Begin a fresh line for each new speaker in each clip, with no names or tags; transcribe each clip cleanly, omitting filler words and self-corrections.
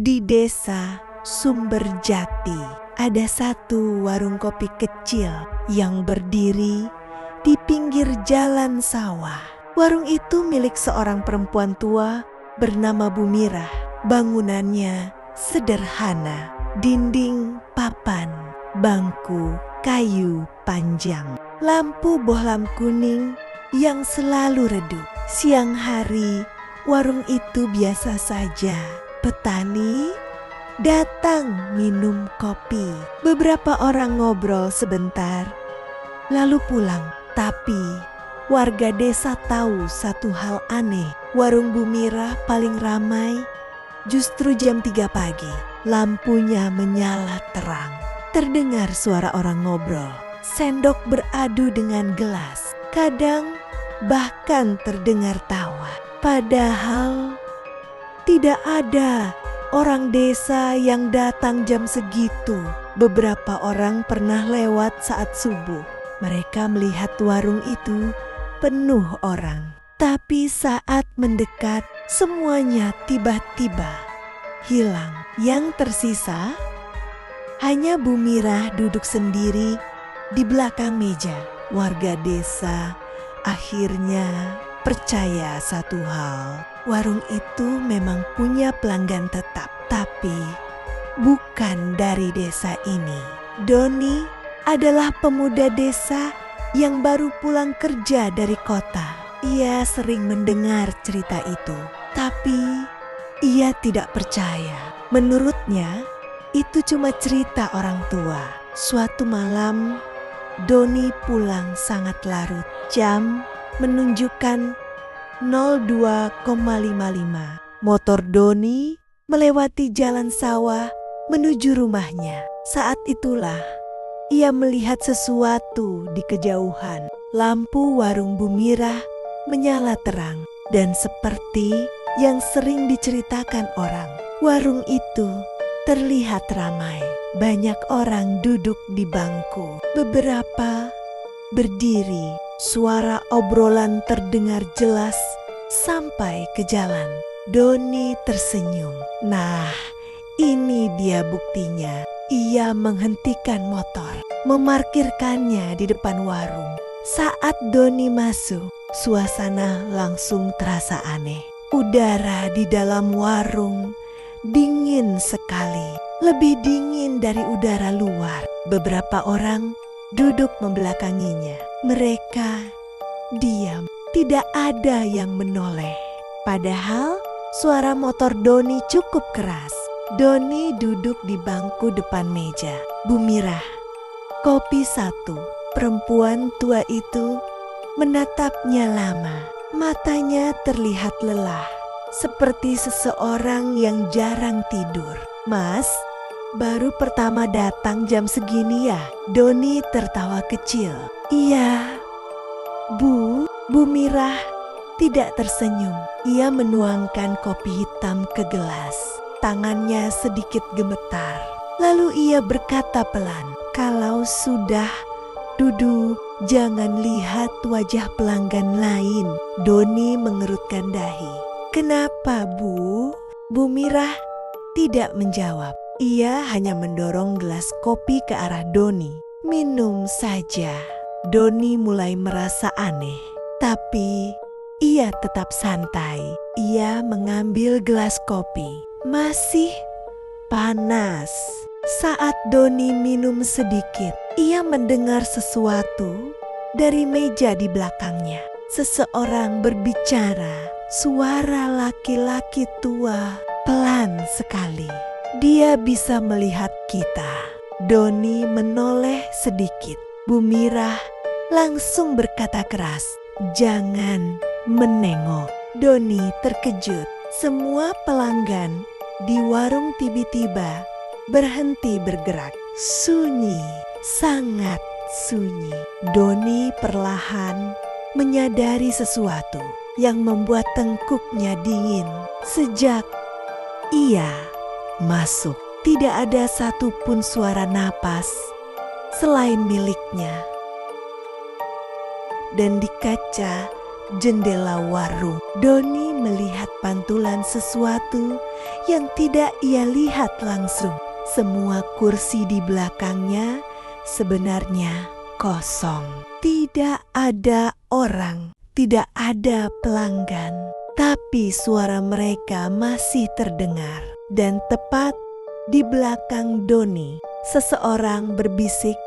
Di desa Sumberjati ada satu warung kopi kecil yang berdiri di pinggir jalan sawah. Warung itu milik seorang perempuan tua bernama Bu Mirah. Bangunannya sederhana, dinding papan, bangku kayu panjang, lampu bohlam kuning yang selalu redup. Siang hari, warung itu biasa saja. Petani datang minum kopi. Beberapa orang ngobrol sebentar, lalu pulang. Tapi warga desa tahu satu hal aneh. Warung Bu Mirah paling ramai justru jam 3 pagi. Lampunya menyala terang. Terdengar suara orang ngobrol. Sendok beradu dengan gelas. Kadang bahkan terdengar tawa. Padahal tidak ada orang desa yang datang jam segitu. Beberapa orang pernah lewat saat subuh. Mereka melihat warung itu penuh orang. Tapi saat mendekat, semuanya tiba-tiba hilang. Yang tersisa hanya Bu Mirah duduk sendiri di belakang meja. Warga desa akhirnya percaya satu hal. Warung itu memang punya pelanggan tetap, tapi bukan dari desa ini. Doni adalah pemuda desa yang baru pulang kerja dari kota. Ia sering mendengar cerita itu, tapi ia tidak percaya. Menurutnya, itu cuma cerita orang tua. Suatu malam, Doni pulang sangat larut. Jam menunjukkan 02,55. Motor Doni melewati jalan sawah menuju rumahnya. Saat itulah ia melihat sesuatu di kejauhan. Lampu warung Bu Mirah menyala terang, dan seperti yang sering diceritakan orang, warung itu terlihat ramai. Banyak orang duduk di bangku, beberapa berdiri. Suara obrolan terdengar jelas sampai ke jalan. Doni tersenyum. Nah, ini dia buktinya. Ia menghentikan motor, memarkirkannya di depan warung. Saat Doni masuk, suasana langsung terasa aneh. Udara di dalam warung dingin sekali, lebih dingin dari udara luar. Beberapa orang duduk membelakanginya. Mereka diam, tidak ada yang menoleh. Padahal suara motor Doni cukup keras. Doni duduk di bangku depan meja. Bu Mirah, kopi 1. Perempuan tua itu menatapnya lama. Matanya terlihat lelah, seperti seseorang yang jarang tidur. Mas, baru pertama datang jam segini ya? Doni tertawa kecil. Iya, Bu. Bu Mirah tidak tersenyum. Ia menuangkan kopi hitam ke gelas. Tangannya sedikit gemetar. Lalu ia berkata pelan, "Kalau sudah duduk, jangan lihat wajah pelanggan lain." Doni mengerutkan dahi. "Kenapa, Bu?" Bu Mirah tidak menjawab. Ia hanya mendorong gelas kopi ke arah Doni. "Minum saja." Doni mulai merasa aneh, tapi ia tetap santai. Ia mengambil gelas kopi. Masih panas. Saat Doni minum sedikit, ia mendengar sesuatu dari meja di belakangnya. Seseorang berbicara, suara laki-laki tua, pelan sekali. "Dia bisa melihat kita." Doni menoleh sedikit. Bu Mirah langsung berkata keras, "Jangan menengok." Doni terkejut. Semua pelanggan di warung tiba-tiba berhenti bergerak. Sunyi, sangat sunyi. Doni perlahan menyadari sesuatu yang membuat tengkuknya dingin. Sejak ia masuk, tidak ada satupun suara napas selain miliknya. Dan di kaca jendela warung. Doni melihat pantulan sesuatu yang tidak ia lihat langsung. Semua kursi di belakangnya sebenarnya kosong. Tidak ada orang, tidak ada pelanggan. Tapi suara mereka masih terdengar. Dan tepat di belakang Doni, seseorang berbisik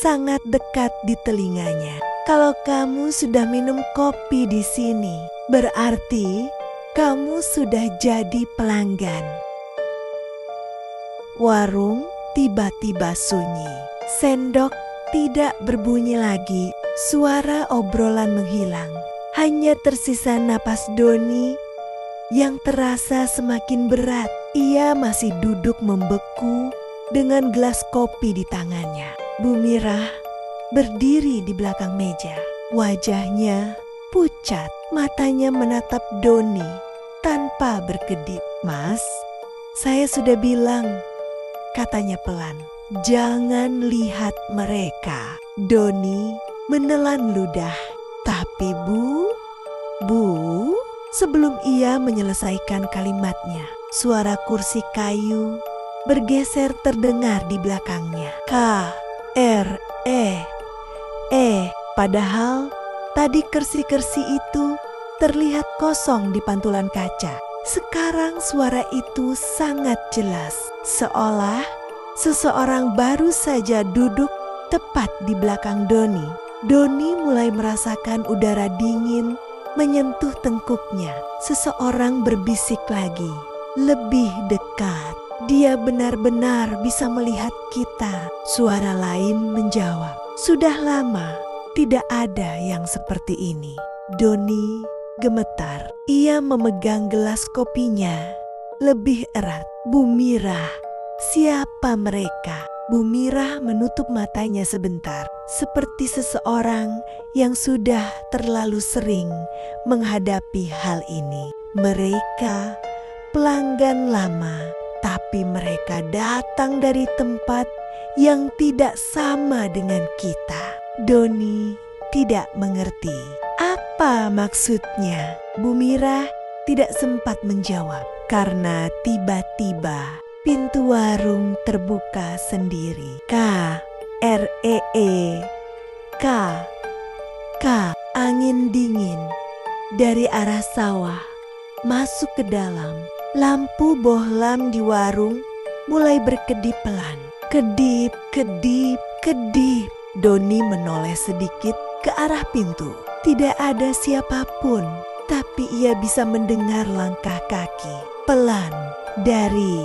sangat dekat di telinganya. Kalau kamu sudah minum kopi di sini, berarti kamu sudah jadi pelanggan. Warung tiba-tiba sunyi. Sendok tidak berbunyi lagi. Suara obrolan menghilang. Hanya tersisa napas Doni yang terasa semakin berat. Ia masih duduk membeku dengan gelas kopi di tangannya. Bu Mirah berdiri di belakang meja. Wajahnya pucat, matanya menatap Doni tanpa berkedip. "Mas, saya sudah bilang," katanya pelan, "jangan lihat mereka." Doni menelan ludah. "Tapi Bu..." Sebelum ia menyelesaikan kalimatnya, suara kursi kayu bergeser terdengar di belakangnya. K-R-E. Padahal tadi kursi-kursi itu terlihat kosong di pantulan kaca. Sekarang suara itu sangat jelas, seolah seseorang baru saja duduk tepat di belakang Doni. Doni mulai merasakan udara dingin menyentuh tengkuknya. Seseorang berbisik lagi, lebih dekat. "Dia benar-benar bisa melihat kita." Suara lain menjawab, "Sudah lama tidak ada yang seperti ini." Doni gemetar. Ia memegang gelas kopinya lebih erat. "Bu Mirah, siapa mereka?" Bu Mirah menutup matanya sebentar, seperti seseorang yang sudah terlalu sering menghadapi hal ini. Mereka pelanggan lama, tapi mereka datang dari tempat yang tidak sama dengan kita. Doni tidak mengerti. Apa maksudnya? Bu Mirah tidak sempat menjawab karena tiba-tiba pintu warung terbuka sendiri. K-R-E-E. Angin dingin dari arah sawah masuk ke dalam. Lampu bohlam di warung mulai berkedip pelan. Kedip, kedip, kedip. Doni menoleh sedikit ke arah pintu. Tidak ada siapapun, tapi ia bisa mendengar langkah kaki pelan dari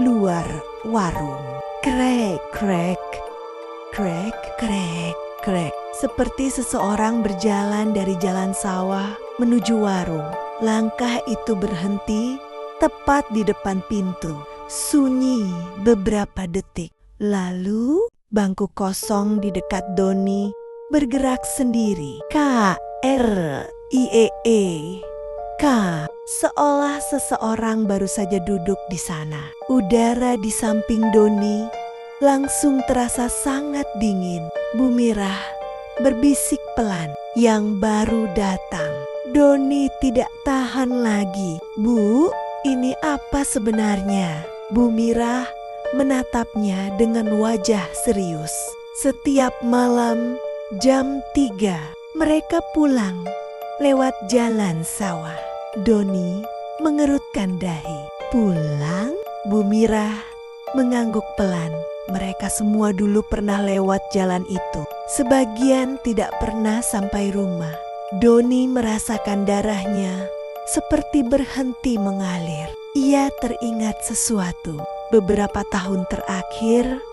luar warung. Krek, krek, krek, krek, krek. Seperti seseorang berjalan dari jalan sawah menuju warung. Langkah itu berhenti tepat di depan pintu. Sunyi beberapa detik. Lalu bangku kosong di dekat Doni bergerak sendiri. K-R-I-E-E. Seolah seseorang baru saja duduk di sana. Udara di samping Doni langsung terasa sangat dingin. Bu Mirah berbisik pelan, "Yang baru datang." Doni tidak tahan lagi. "Bu, ini apa sebenarnya?" Bu Mirah menatapnya dengan wajah serius. Setiap malam jam 3 mereka pulang lewat jalan sawah. Doni mengerutkan dahi. "Pulang?" Bu Mirah mengangguk pelan. Mereka semua dulu pernah lewat jalan itu. Sebagian tidak pernah sampai rumah. Doni merasakan darahnya seperti berhenti mengalir. Ia teringat sesuatu. Beberapa tahun terakhir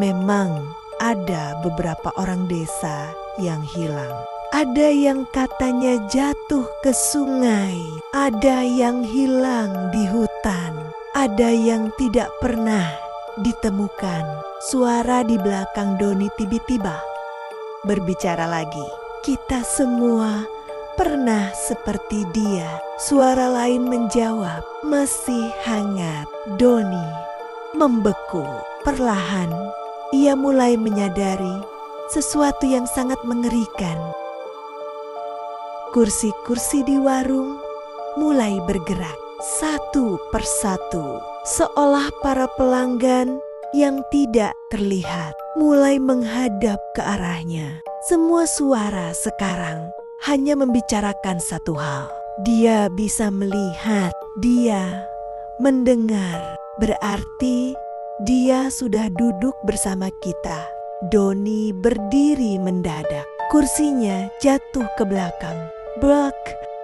memang ada beberapa orang desa yang hilang. Ada yang katanya jatuh ke sungai, ada yang hilang di hutan, ada yang tidak pernah ditemukan. Suara di belakang Doni tiba-tiba berbicara lagi. "Kita semua pernah seperti dia." Suara lain menjawab, masih hangat. Doni membeku. Perlahan ia mulai menyadari sesuatu yang sangat mengerikan. Kursi-kursi di warung mulai bergerak satu persatu, seolah para pelanggan yang tidak terlihat mulai menghadap ke arahnya. Semua suara sekarang hanya membicarakan satu hal. Dia bisa melihat, dia mendengar, berarti dia sudah duduk bersama kita. Doni berdiri mendadak. Kursinya jatuh ke belakang. Blok,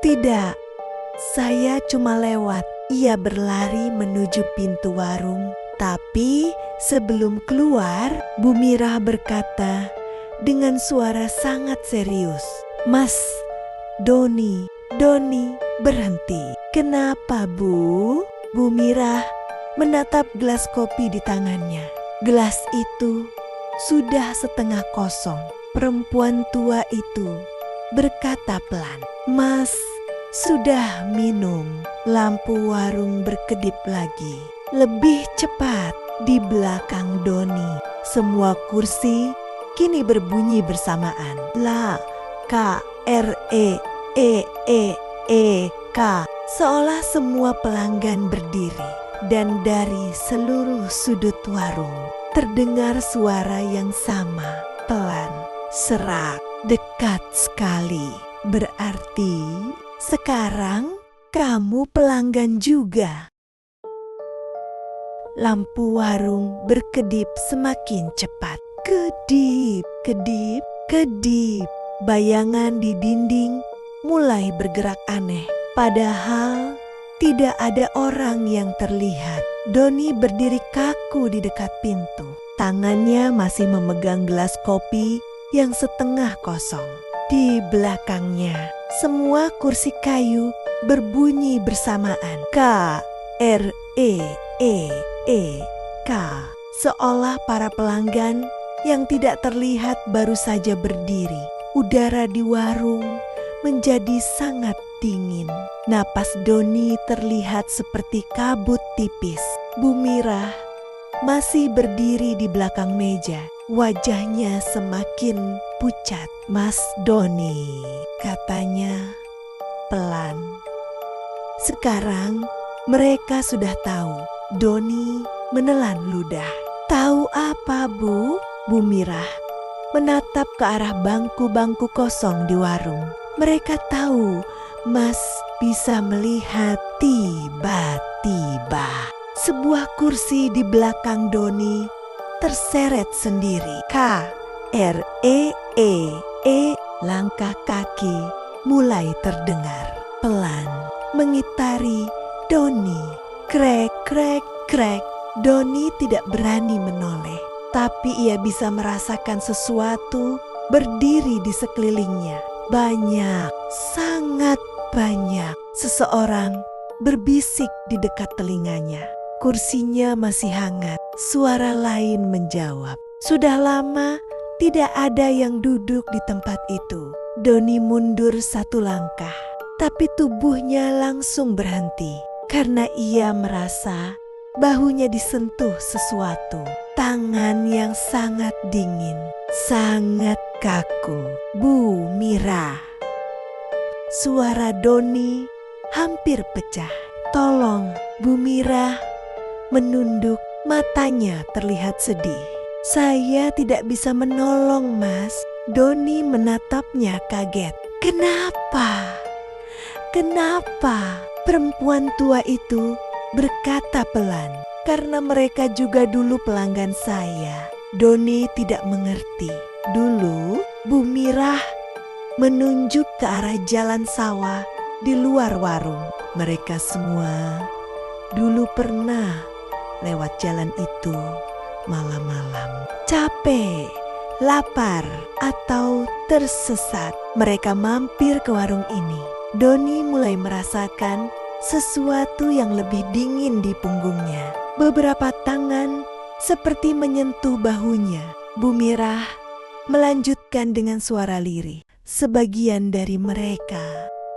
tidak. Saya cuma lewat. Ia berlari menuju pintu warung. Tapi sebelum keluar, Bu Mirah berkata dengan suara sangat serius, "Mas, Doni berhenti." "Kenapa, Bu?" Bu Mirah menatap gelas kopi di tangannya. Gelas itu sudah setengah kosong. Perempuan tua itu berkata pelan, "Mas, sudah minum." Lampu warung berkedip lagi. Lebih cepat di belakang Doni. Semua kursi kini berbunyi bersamaan. La, K, R, E, K. Seolah semua pelanggan berdiri. Dan dari seluruh sudut warung terdengar suara yang sama, pelan, serak, dekat sekali. Berarti sekarang kamu pelanggan juga. Lampu warung berkedip semakin cepat. Kedip, kedip, kedip. Bayangan di dinding mulai bergerak aneh. Padahal tidak ada orang yang terlihat. Doni berdiri kaku di dekat pintu. Tangannya masih memegang gelas kopi yang setengah kosong. Di belakangnya, semua kursi kayu berbunyi bersamaan. K, R, E, K. Seolah para pelanggan yang tidak terlihat baru saja berdiri. Udara di warung menjadi sangat dingin. Napas Doni terlihat seperti kabut tipis. Bu Mirah masih berdiri di belakang meja. Wajahnya semakin pucat. "Mas Doni," katanya pelan. Sekarang mereka sudah tahu. Doni menelan ludah. "Tahu apa, Bu?" Bu Mirah menatap ke arah bangku-bangku kosong di warung. Mereka tahu Mas bisa melihat. Tiba-tiba sebuah kursi di belakang Doni terseret sendiri. K, R, E. Langkah kaki mulai terdengar pelan mengitari Doni. Krek, krek, krek. Doni tidak berani menoleh, tapi ia bisa merasakan sesuatu berdiri di sekelilingnya. Banyak, sangat banyak. Seseorang berbisik di dekat telinganya. Kursinya masih hangat. Suara lain menjawab, "Sudah lama tidak ada yang duduk di tempat itu." Doni mundur satu langkah, tapi tubuhnya langsung berhenti karena ia merasa bahunya disentuh sesuatu. Tangan yang sangat dingin, sangat kaku. "Bu Mirah." Suara Doni hampir pecah. "Tolong." Bu Mirah menunduk, matanya terlihat sedih. "Saya tidak bisa menolong, Mas." Doni menatapnya kaget. "Kenapa? Kenapa?" Perempuan tua itu berkata pelan, "Karena mereka juga dulu pelanggan saya." Doni tidak mengerti. Dulu Bu Mirah menunjuk ke arah jalan sawah di luar warung. Mereka semua dulu pernah lewat jalan itu malam-malam. Capek, lapar, atau tersesat, mereka mampir ke warung ini. Doni mulai merasakan sesuatu yang lebih dingin di punggungnya. Beberapa tangan seperti menyentuh bahunya. Bu Mirah melanjutkan dengan suara lirih. "Sebagian dari mereka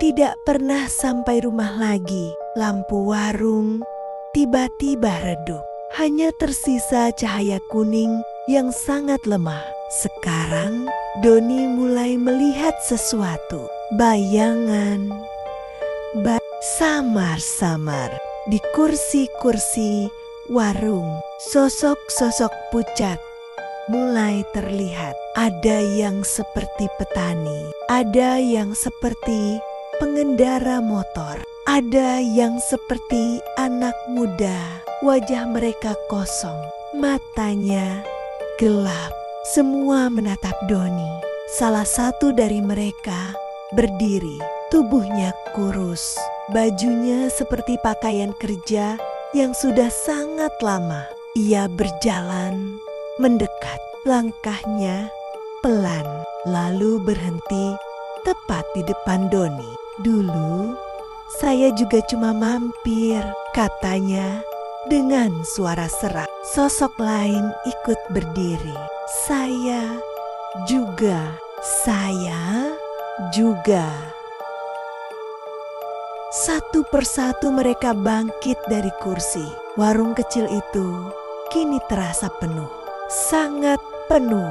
tidak pernah sampai rumah lagi." Lampu warung tiba-tiba redup. Hanya tersisa cahaya kuning yang sangat lemah. Sekarang Doni mulai melihat sesuatu. bayangan, samar-samar di kursi-kursi warung. Sosok-sosok pucat mulai terlihat. Ada yang seperti petani, ada yang seperti pengendara motor, ada yang seperti anak muda. Wajah mereka kosong, matanya gelap. Semua menatap Doni. Salah satu dari mereka berdiri, tubuhnya kurus, bajunya seperti pakaian kerja yang sudah sangat lama. Ia berjalan mendekat, langkahnya pelan, lalu berhenti tepat di depan Doni. "Dulu saya juga cuma mampir," katanya dengan suara serak. Sosok lain ikut berdiri. Saya juga. Satu persatu mereka bangkit dari kursi. Warung kecil itu kini terasa penuh, sangat penuh.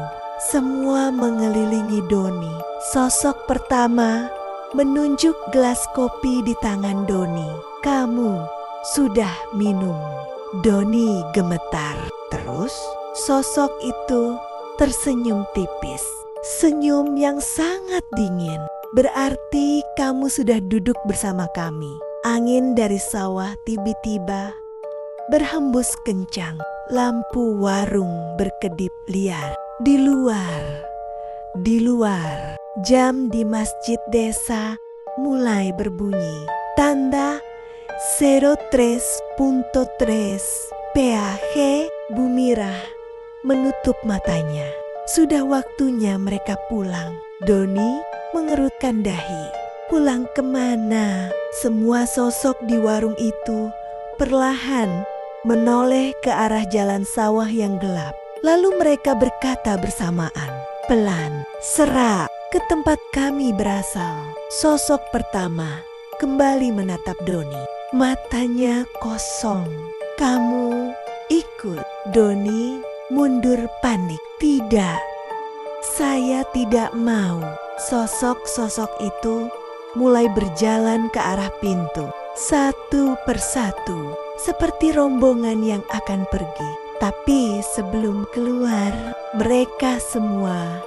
Semua mengelilingi Doni. Sosok pertama menunjuk gelas kopi di tangan Doni. "Kamu sudah minum." Doni gemetar. Terus sosok itu tersenyum tipis. Senyum yang sangat dingin. "Berarti kamu sudah duduk bersama kami." Angin dari sawah tiba-tiba berhembus kencang. Lampu warung berkedip liar. Di luar, jam di masjid desa mulai berbunyi. Tanda 03.3 PAG. Bumirah menutup matanya. Sudah waktunya mereka pulang. Doni mengerutkan dahi. Pulang kemana? Semua sosok di warung itu perlahan menoleh ke arah jalan sawah yang gelap. Lalu mereka berkata bersamaan, pelan, "Serak, ke tempat kami berasal." Sosok pertama kembali menatap Doni. Matanya kosong. "Kamu ikut?" Doni mundur panik. "Tidak, saya tidak mau." Sosok-sosok itu mulai berjalan ke arah pintu. Satu persatu, seperti rombongan yang akan pergi. Tapi sebelum keluar, mereka semua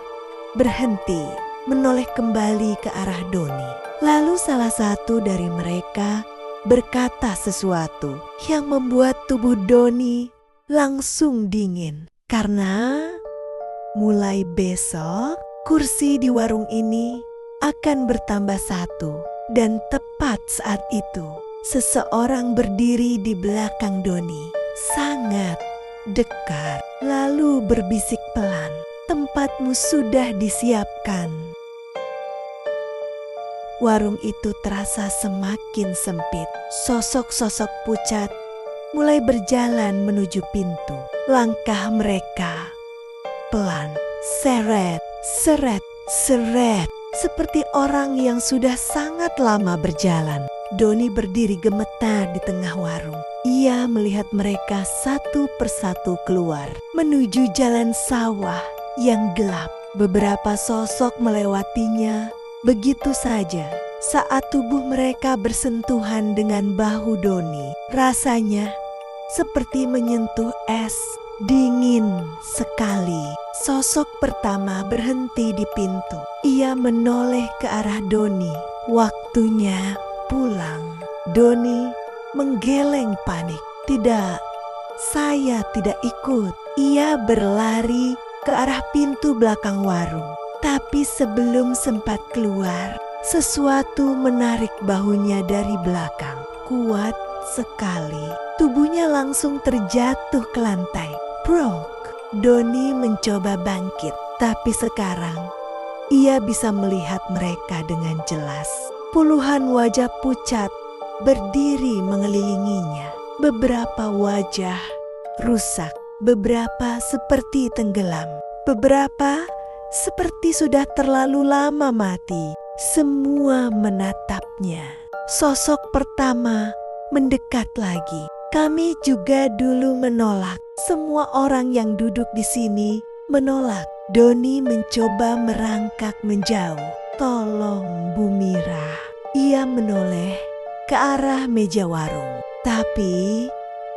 berhenti, menoleh kembali ke arah Doni. Lalu salah satu dari mereka berkata sesuatu yang membuat tubuh Doni langsung dingin. Karena mulai besok, kursi di warung ini akan bertambah satu. Dan tepat saat itu, seseorang berdiri di belakang Doni, sangat dekat, lalu berbisik pelan, "Tempatmu sudah disiapkan." Warung itu terasa semakin sempit. Sosok-sosok pucat mulai berjalan menuju pintu. Langkah mereka pelan, seret, seret, seret, seperti orang yang sudah sangat lama berjalan. Doni berdiri gemetar di tengah warung. Ia melihat mereka satu persatu keluar menuju jalan sawah yang gelap. Beberapa sosok melewatinya begitu saja. Saat tubuh mereka bersentuhan dengan bahu Doni, rasanya seperti menyentuh es, dingin sekali. Sosok pertama berhenti di pintu. Ia menoleh ke arah Doni. Waktunya pulang. Doni menggeleng panik. "Tidak, saya tidak ikut." Ia berlari ke arah pintu belakang warung. Tapi sebelum sempat keluar, sesuatu menarik bahunya dari belakang. Kuat sekali. Tubuhnya langsung terjatuh ke lantai. Brok. Doni mencoba bangkit, tapi sekarang ia bisa melihat mereka dengan jelas. Puluhan wajah pucat berdiri mengelilinginya. Beberapa wajah rusak, beberapa seperti tenggelam, beberapa seperti sudah terlalu lama mati. Semua menatapnya. Sosok pertama mendekat lagi. "Kami juga dulu menolak. Semua orang yang duduk di sini menolak." Doni mencoba merangkak menjauh. Tolong Bu Mira. Ia menoleh ke arah meja warung. Tapi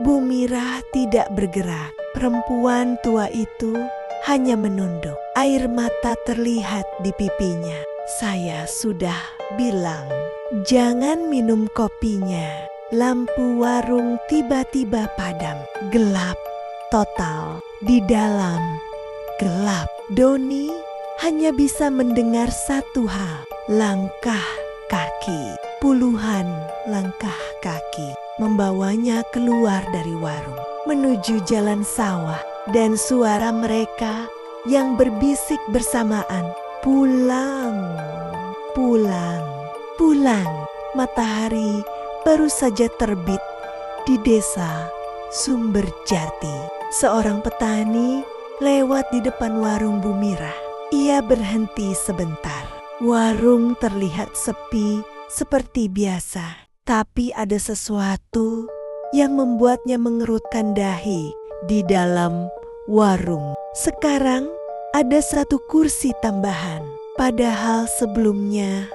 Bu Mira tidak bergerak. Perempuan tua itu hanya menunduk. Air mata terlihat di pipinya. Saya sudah bilang, jangan minum kopinya. Lampu warung tiba-tiba padam. Gelap total. Di dalam gelap, Doni hanya bisa mendengar satu hal. Langkah kaki. Puluhan langkah kaki membawanya keluar dari warung menuju jalan sawah, dan suara mereka yang berbisik bersamaan, pulang, pulang, pulang. Matahari baru saja terbit di desa Sumberjati. Seorang petani lewat di depan warung Bu Mira. Ia berhenti sebentar. Warung terlihat sepi seperti biasa, tapi ada sesuatu yang membuatnya mengerutkan dahi di dalam warung. Sekarang ada satu kursi tambahan, padahal sebelumnya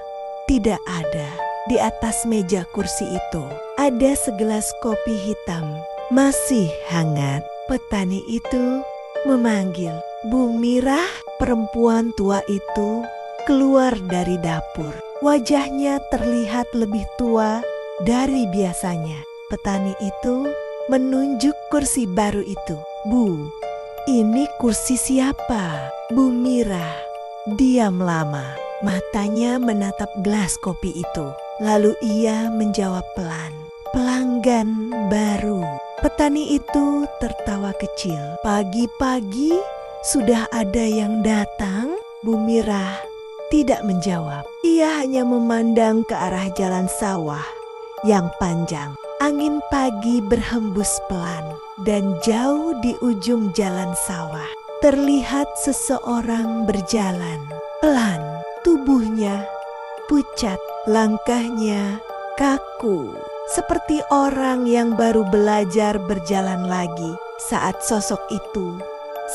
tidak ada. Di atas meja kursi itu ada segelas kopi hitam, masih hangat. Petani itu memanggil, "Bu Mira." Perempuan tua itu keluar dari dapur. Wajahnya terlihat lebih tua dari biasanya. Petani itu menunjuk kursi baru itu. "Bu, ini kursi siapa?" Bu Mira diam lama. Matanya menatap gelas kopi itu. Lalu ia menjawab pelan, "Pelanggan baru." Petani itu tertawa kecil. "Pagi-pagi sudah ada yang datang?" Bu Mira tidak menjawab. Ia hanya memandang ke arah jalan sawah yang panjang. Angin pagi berhembus pelan, dan jauh di ujung jalan sawah terlihat seseorang berjalan pelan. Tubuhnya pucat, langkahnya kaku, seperti orang yang baru belajar berjalan lagi. Saat sosok itu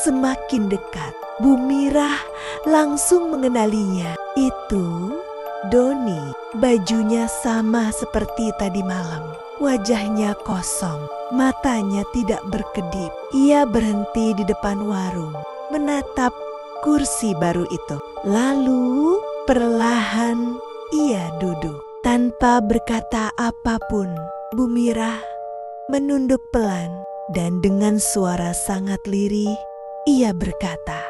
semakin dekat, Bu Mira langsung mengenalinya. Itu Doni. Bajunya sama seperti tadi malam. Wajahnya kosong, matanya tidak berkedip. Ia berhenti di depan warung, menatap kursi baru itu. Lalu perlahan ia duduk. Tanpa berkata apapun, Bu Mira menunduk pelan, dan dengan suara sangat lirih ia berkata,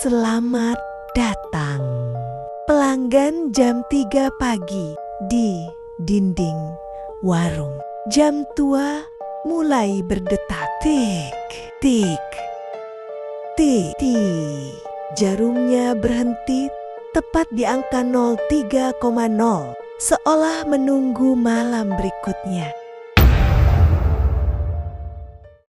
"Selamat datang." Pelanggan jam 3 pagi di dinding warung. Jam tua mulai berdetak. Tik, tik, tik, tik. Jarumnya berhenti tepat di angka 03,0, seolah menunggu malam berikutnya.